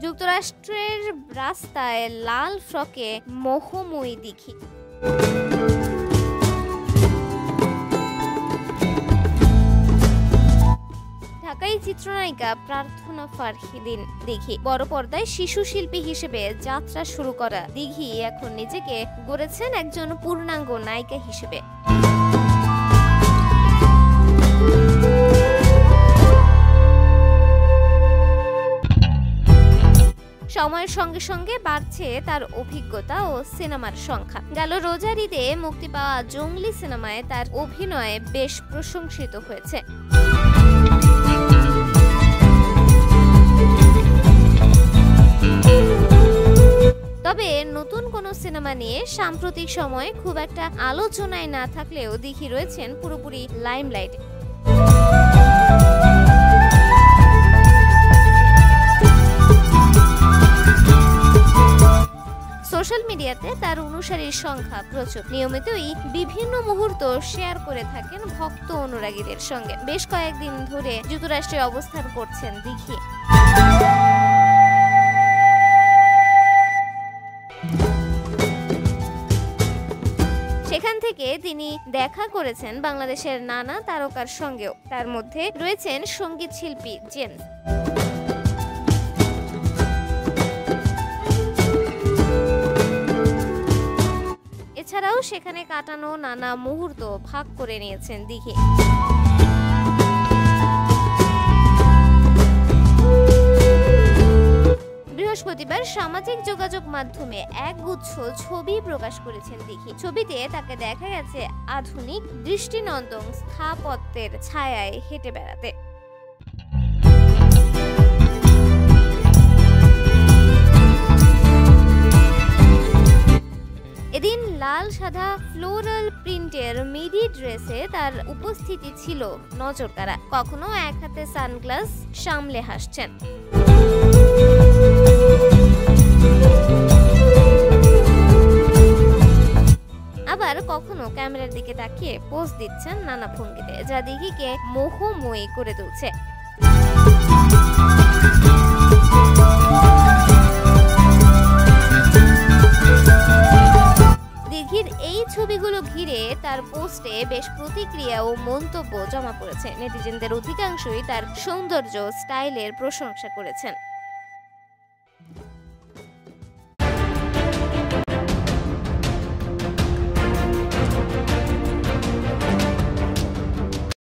যুক্তরাষ্ট্রের রাস্তায় লাল ফ্রকে মোহময়ী দিঘি। ঢাকাই চিত্রনায়িকা প্রার্থনা ফারহিদিন দিঘি বড় পর্দায় শিশু শিল্পী হিসেবে যাত্রা শুরু করা দিঘি এখন নিজেকে গড়েছেন একজন পূর্ণাঙ্গ নায়িকা হিসেবে। সময়ের সঙ্গে সঙ্গে বাড়ছে তার অভিজ্ঞতা ও সিনেমার সংখ্যা। গেল রোজার ঈদে মুক্তি পাওয়া জঙ্গলি সিনেমায় তার অভিনয় বেশ প্রশংসিত হয়েছে। তবে নতুন কোনো সিনেমা নিয়ে সাম্প্রতিক সময়ে খুব একটা আলোচনায় না থাকলেও দিঘি রয়েছেন পুরোপুরি লাইমলাইটে। সোশ্যাল মিডিয়াতে তার অনুসারীর সংখ্যা প্রচুর। নিয়মিতই বিভিন্ন মুহূর্ত শেয়ার করে থাকেন ভক্ত অনুরাগীদের সঙ্গে। বেশ কয়েকদিন ধরে যুক্তরাষ্ট্রে অবস্থান করছেন দিঘি। সেখান থেকে তিনি দেখা করেছেন বাংলাদেশের নানা তারকার সঙ্গেও। তার মধ্যে রয়েছেন সঙ্গীত শিল্পী জেমস। এছাড়াও সেখানে কাটানো নানা মুহূর্ত ভাগ করে নিয়েছেন দিঘি। বৃহস্পতিবার সামাজিক যোগাযোগ মাধ্যমে একগুচ্ছ ছবি প্রকাশ করেছেন দিঘি। ছবিতে তাকে দেখা গেছে আধুনিক দৃষ্টিনন্দন স্থাপত্যের ছায়ায় হেঁটে বেড়াতে। এদিন লাল সাদা ফ্লোরাল প্রিন্টের মিডি ড্রেসে তার উপস্থিতি ছিল নজরকাড়া। কখনো এক হাতে সানগ্লাস সামলে হাসছেন, আবার কখনো ক্যামেরার দিকে তাকিয়ে পোজ দিচ্ছেন নানা ভঙ্গিতে, যা দিঘিকে মোহময়ী করে তুলছে। দিঘির এই ছবিগুলো ঘিরে তার পোস্টে বেশ প্রতিক্রিয়া ও মন্তব্য জমা পড়েছে। নেটিজেনদের অধিকাংশই তার সৌন্দর্য স্টাইলের প্রশংসা করেছেন।